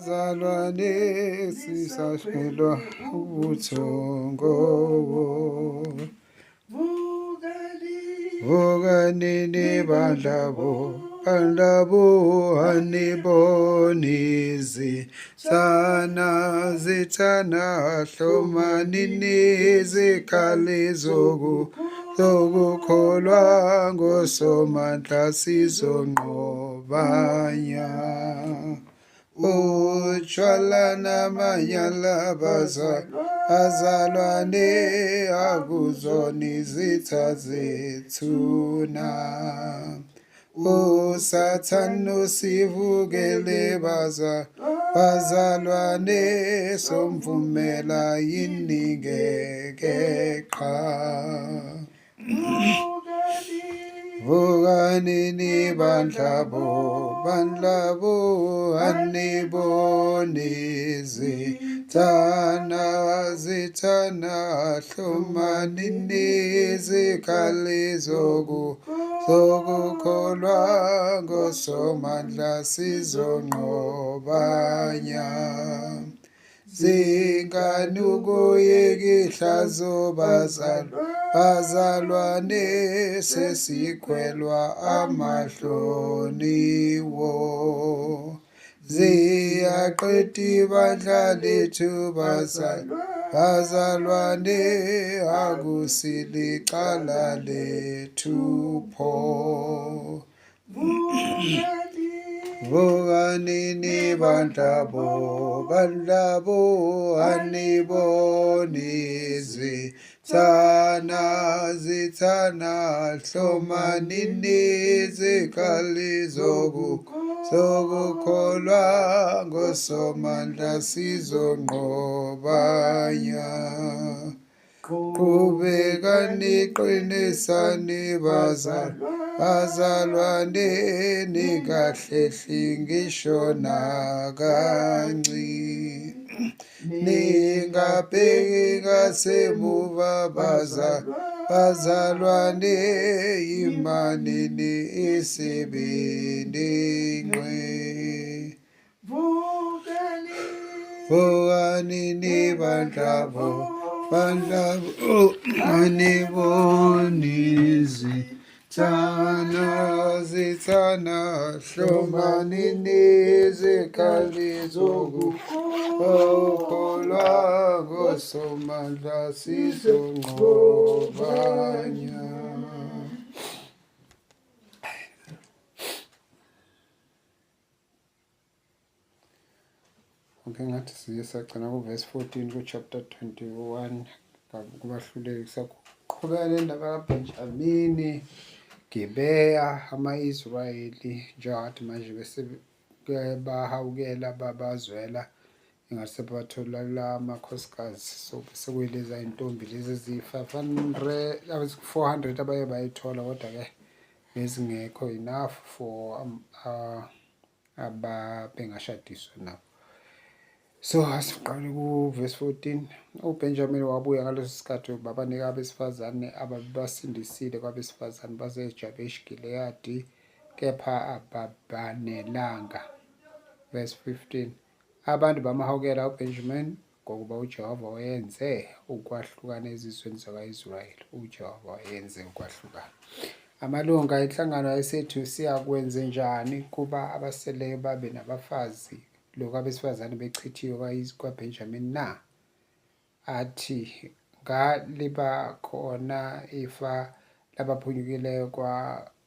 zalwane sisashilwa ubuthongo. Vukanini bandlabo anibonizi sana zithana hlomanini zikhali zokukholwa ngosomandla sizonqobanya. Utshwala namanyala bazalwane akuzona izitha zethuna. uSathane usivukele bazalwane somvumela yini ngekeqa. Vukanini bandlabo anibonizi zithana hlomanini zikhali zokukholwa ngosomandla sizonqobanya. Zingani ukuyikihlazo bazalwane sesikhwelwa amahloniwo. Ziyaqeda ibandla lethu bazalwane akusilicala lethu pho. Vukanini bandlabo anibonizi zithana hlomanini zikhali zokukholwa ngosomandla sizonqobanya. Qhubekani qinisani bazalwane ningahlehli ngisho nakanci. Ningabheki ngasemuva bazalwane imanini isibindi ngqe. Vukanini bandlabo anibonizi zithana hlomanini zikhali zokukholwa ngosomandla sizonqobanya. Okay, ngathi siye sagcina verse 14 chapter 21 kubahluleki. Saqhubeka nendaba kaBenjamini, Gibeya, ama-Israyeli njengathi manje bese bahawukela babazwela ingase bathola la amakhosikazi. So sekuyileza intombi lezi zi-400 abaye bayithola, kodwa-ke bezingekho enough for ababengashadiswa nabo. So asiqale verse 14. uBenjamini wabuya ngaleso sikhathi babanika abesifazane ababasindisile kwabesifazane baseJabeshi Gileyadi, kepha ababanelanga. Verse 15. Abantu bamahawukela uBenjamini ngokuba uJehova wayenze ukwahlukana ezizweni zakwa-Israyeli. uJehova wayenze ukwahlukana. Amalunga enhlangano ayesethi siyakwenze njani kuba abaseleyo babe nabafazi lokhu abesifazane bechithiwe kwaBenjamini na? Athi ngaliba khona ifa labaphunyukileyo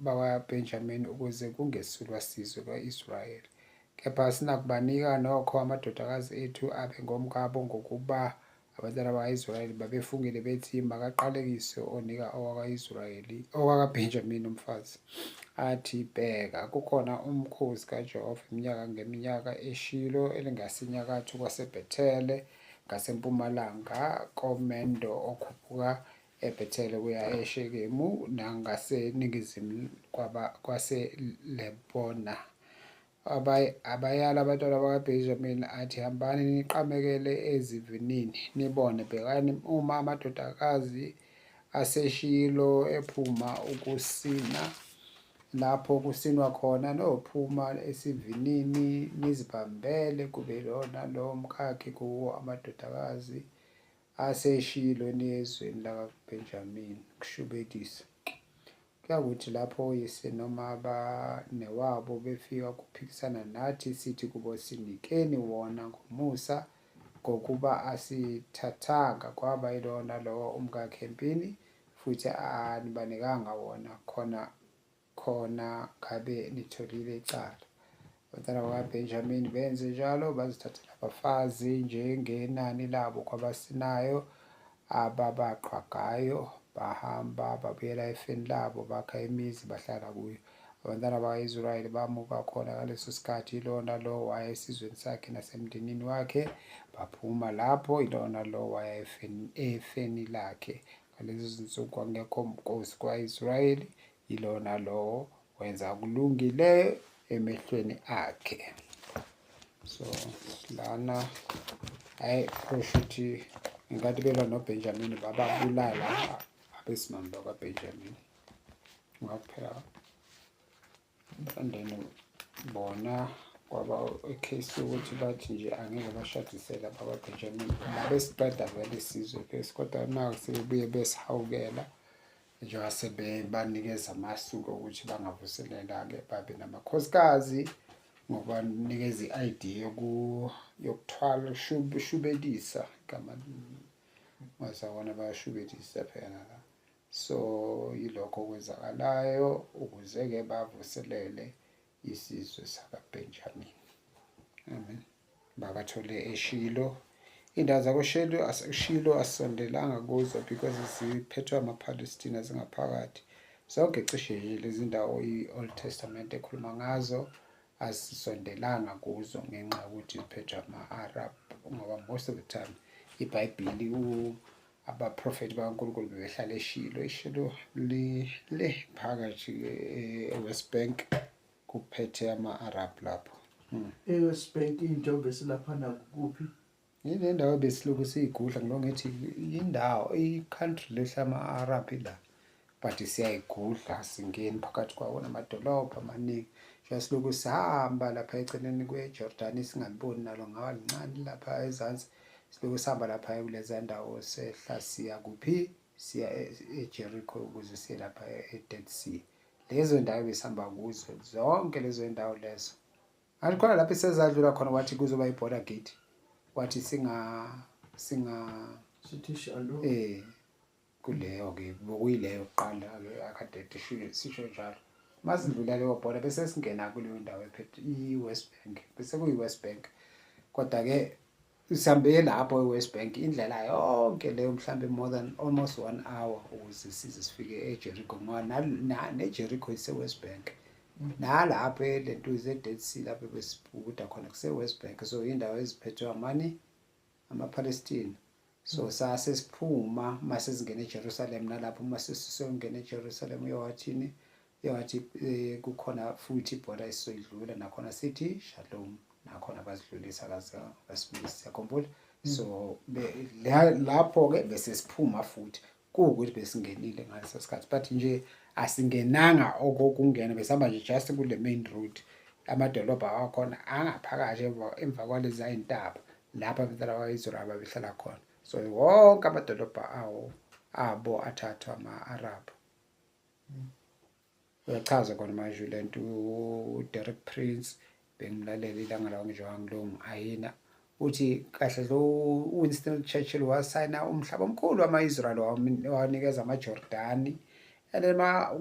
bakwaBenjamini ukuze kungesulwa sizwe kwa-Israyeli. Kepha sinakubanika nokho amadodakazi ethu abe ngomkabo ngokuba abantwana bakwa-Israyeli babefungile bethi makaqalekise onika owakwa-Israyeli owakaBenjamini umfazi. Athi bheka, kukhona umkhosi kaJehova iminyaka ngeminyaka eShilo elingasenyakatho kwaseBhethele ngasempumalanga komendo okhuphuka eBhethele kuya eShekemu nangaseningizimu kwaseLebona. Abayala abantwana bakaBenjamini athi hambani niqamekele ezivinini nibone, bhekani uma amadodakazi aseShilo ephuma ukusina lapho kusinwa khona nophuma esivinini nizibambele kube lona lo mkhakhi kuwo amadodakazi aseshilo nezweni lakaBenjamini kushubedisa. Kuyakuthi lapho oyise noma abanewabo befika kuphikisana nathi sithi kubo sinikeni wona ngomusa ngokuba asithathanga kwaba yilona lowo umkakhe empini futhi anibanikanga wona khona ngabe nitholile icala. Abantwana bakaBenjamini benze njalo, bazithathela abafazi njengenani labo kwabasinayo ababaqhagayo, bahamba babuyela efeni labo bakha imizi bahlala kuyo. Abantwana baka-Israyeli bamuka khona ngaleso sikhathi ilona lo waya esizweni sakhe nasemndenini wakhe, baphuma lapho ilona lo waya efeni lakhe. Ngalezo zinsuku kwakungekho mkosi kwa-Israyeli, ilona lo wenza kulungileyo emehlweni akhe. So lana hayi kusho ukuthi ingathi belwa noBenjamini bababulala abesimame bakwaBenjamini ngaphela. And then bona kwaba icase yokuthi bathi nje angeke bashadisele abakwaBenjamini babesiqeda vele isizwe lesi, kodwa naku sebebuye besihawukela njengoba sebebanikeza amasu ukuthi bangavuselela-ke babe namakhosikazi, ngobanikeza i-idea yokuthwala ushubedisa igama ngazabona bayashubedisa phela la. So yilokho okwenzakalayo ukuze-ke bavuselele isizwe sakaBenjamini. Amen. Babathole eShilo. Indawo zakoShilo asondelanga kuzo because ziphethwe amaPalestina zingaphakathi. Zonke cishe nje lezi ndawo i-Old Testament ekhuluma ngazo asisondelanga kuzo ngenxa yokuthi ziphethwe ama-Arab, ngoba most of the time iBhayibheli abaprofeti bakaNkulunkulu bebehlala eShilo. iShilo le phakathi e-West Bank kuphethe ama-Arab lapho. E-West Bank intombi esilaphana kuphi? Yile ndawo besilokhu siyigudla ngilongithi indawo i-country lehlama-Arab la, but siyayigudla singeni phakathi kwawo namadolobha amaningi. Silokhu sihamba lapha eceleni kweJordani singaliboni nalo ngaba lincane lapha ezansi, silokhu sihamba lapha kulezi ndawo sehla siya kuphi, siya eJericho ukuze siye lapha eDead Sea. Lezo ndawo besihamba kuzo zonke lezo ndawo lezo. Kanti khona lapho esezadlula khona wathi kuzoba i-border gate, wathi sithi shalo kuleyo-ke bokuyileyo kuqala-ke akade sisho njalo. Masidlula leyo bhoda bese singena kuleyo ndawo ephethe i-West Bank, bese kuyi-West Bank. Kodwa-ke sihambe lapho e-West Bank indlela yonke leyo mhlawumbe more than almost 1 hour ukuze size sifike eJericho, ngoba neJericho ise-West Bank. Nalapho le ntuzi e-Dead Sea lapho besibhukuda khona kuse-West Bank. So indawo eziphethwe amaPalestine. So sase siphuma mase singena eJerusalem, nalapho mase sisongena eJerusalem yowathini yathi kukhona futhi ibhoda esizoyidlula nakhona sithi shalom, nakhona basidlulisa kasibuyisa, siyakhumbula. So lapho-ke bese siphuma futhi kuwukuthi besingenile ngaleso sikhathi, but nje asingenanga okokungena, besihamba nje just kule main road. Amadolobha akhona angaphakathi emva kwalezi ay'ntaba lapha abantwana bakwa-Israyeli babehlala khona. So wonke amadolobha abo athathwa ama-Arab. Uyachaza khona manje le nto uDerek Prince bengimlalela ilanga lawo njengoba ngilungu ayina uthi kahle lo Winston Churchill wasayina umhlaba omkhulu wama-Israyeli wanikeza amaJordani, and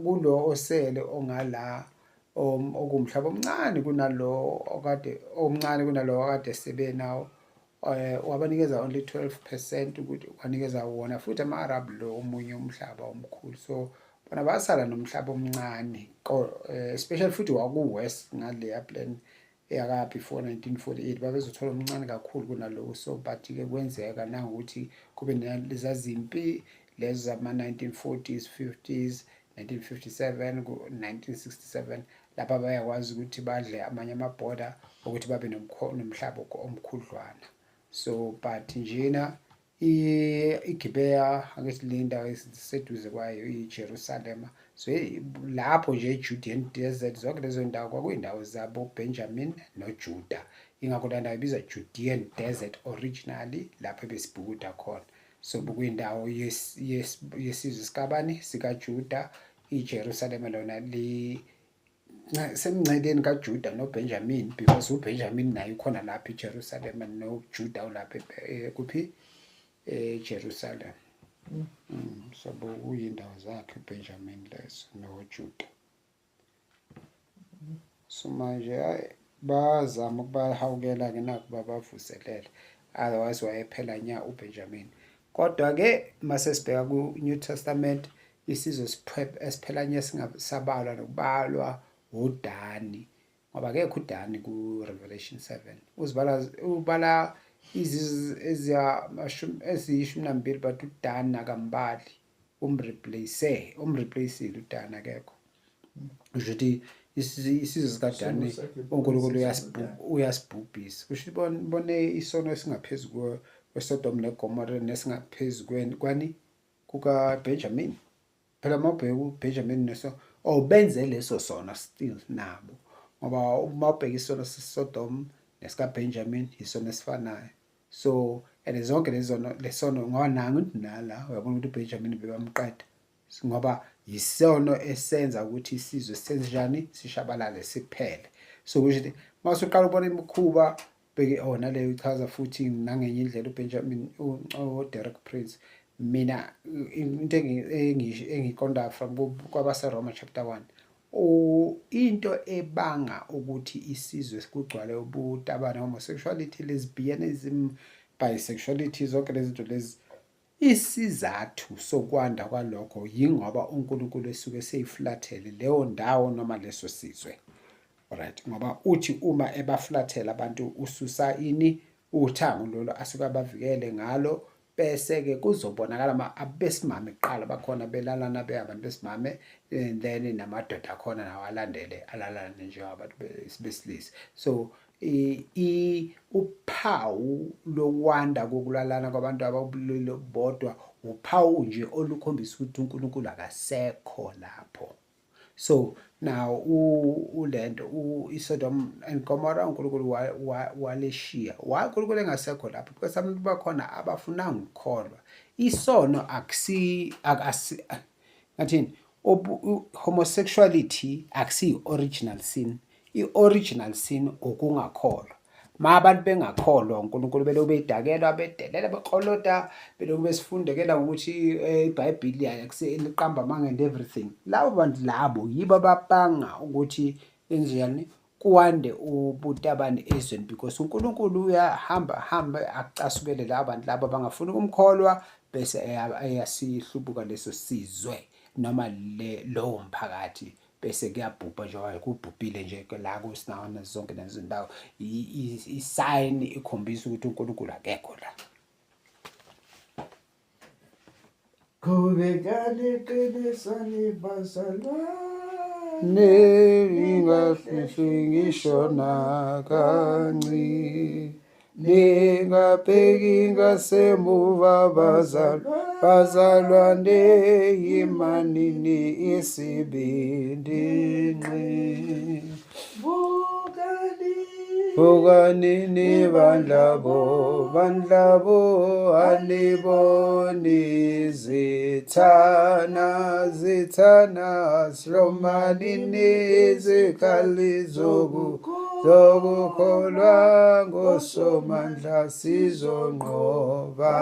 kulo osele ongala okumhlaba omncane kunalo okade omncane kunalo okade sebenawo, wabanikeza only 12% ukuthi wanikeza wona futhi ama-Arab lo omunye umhlaba omkhulu. So bona basala nomhlaba omncane, especially futhi waku-West ngaleya plan eyaka before 1948 babezothola omncane kakhulu kunalowo. So but-ke kwenzeka nangokuthi kube lezazimpi lezo zama-1940s 50s 1957 ku-1967 lapha bayakwazi ukuthi badle amanye amabhoda ukuthi babe nomhlaba omkhudlwana. So but njena iGibea angithi le ndawo eseduze kwayo iJerusalema, So lapho nje eJudean Desert zonke lezo ndawo kwakuyindawo zabo Benjamin noJuda. Ingakho le ndawo ibizwa Judean Desert originally lapho besibhukuda khona. So bekuyindawo yesizwe sikabani sikaJuda. iJerusalem lona semngceleni kaJuda noBenjamin, because uBenjamin naye ukhona lapha eJerusalem noJuda ulapha kuphi eJerusalem. So kuyindawo zakhe uBenjamin lezo noJuda. So manje bazama ukubahawukela ke nakuba bavuselele, otherwise wayephela nya uBenjamin. Kodwa ke mase sibheka ku-New Testament isizwe esiphela nya singasabalwa nokubalwa uDani, ngoba akekho uDani ku-Revelation 7. ubala izizwe eziyishumi but uDani akambali, umreplaceile uDani akekho. Kusho ukuthi isizwe sikaDani uNkulunkulu uyasibhubhisa. Kusho ukuthi bone isono esingaphezu kweSodom neGomora nesingaphezu kwani kukaBenjamin. Phela mawubheka uBenjamin benze leso sono still nabo, ngoba uma ubheka isono seSodom nesikaBenjamin isono esifanayo. So and zonke lesono ngoba nangu nala uyabona ukuthi uBenjamin bebamqeda, ngoba yisono esenza ukuthi isizwe senjani sishabalale siphele. So kusho ukuthi masuqala ubona imikhuba bheke naleyo ichaza futhi nangenye indlela uBenjamin Derek Prince. Mina into engiqonda from kwabaseRoma chapter 1, into ebanga ukuthi isizwe kugcwale ubutabane, homosexuality, lesbianism, bisexuality, zonke lezi zinto lezi, isizathu sokwanda kwalokho yingoba uNkulunkulu esuke seyiflathele leyo ndawo noma leso sizwe. Alright, ngoba uthi uma ebaflathela abantu ususa uthango lolo asuke abavikele ngalo, bese-ke kuzobonakala abesimame kuqala bakhona belalana beyabantu besimame, and then namadoda akhona nawo alalane njengabantu besilisa. So uphawu lokwanda kokulalana kwabantu ababulili bodwa uphawu nje olukhombisa ukuthi uNkulunkulu akasekho lapho. So now ulento iSodom and Gomorrah uNkulunkulu waleshiya. Why uNkulunkulu engasekho lapho? Because abantu bakhona abafuna ngikholwa. Isono ngathini? Homosexuality akusiyi original sin. I-original sin ukungakholwa. Ma abantu bengakholwa uNkulunkulu belokhu beyidakelwa bedelela beqolota belokhu besifundekela ukuthi iBhayibheli liqamba amanga and everything. Labo bantu labo yibo ababanga ukuthi enjani kuwande ubutabane ezweni, because uNkulunkulu uyahamba acasukele labo bantu labo bangafuni ukumkholwa bese eyasihlubuka leso sizwe noma lowo mphakathi. Bese kuyabhubha njengoba kubhubhile nje la kusinawana zonke lezi ndawo. I-sign ikhombisa ukuthi uNkulunkulu akekho la. Qhubekani qinisani bazalwane, ningafihli ngisho nakancane, ningabheki ngasemuva bazalwane, yimanini isibindi ngqi. Bukanini bandlabo aliboni zithana slomanini zikhali zokukholwa ngosomandla sizonqoba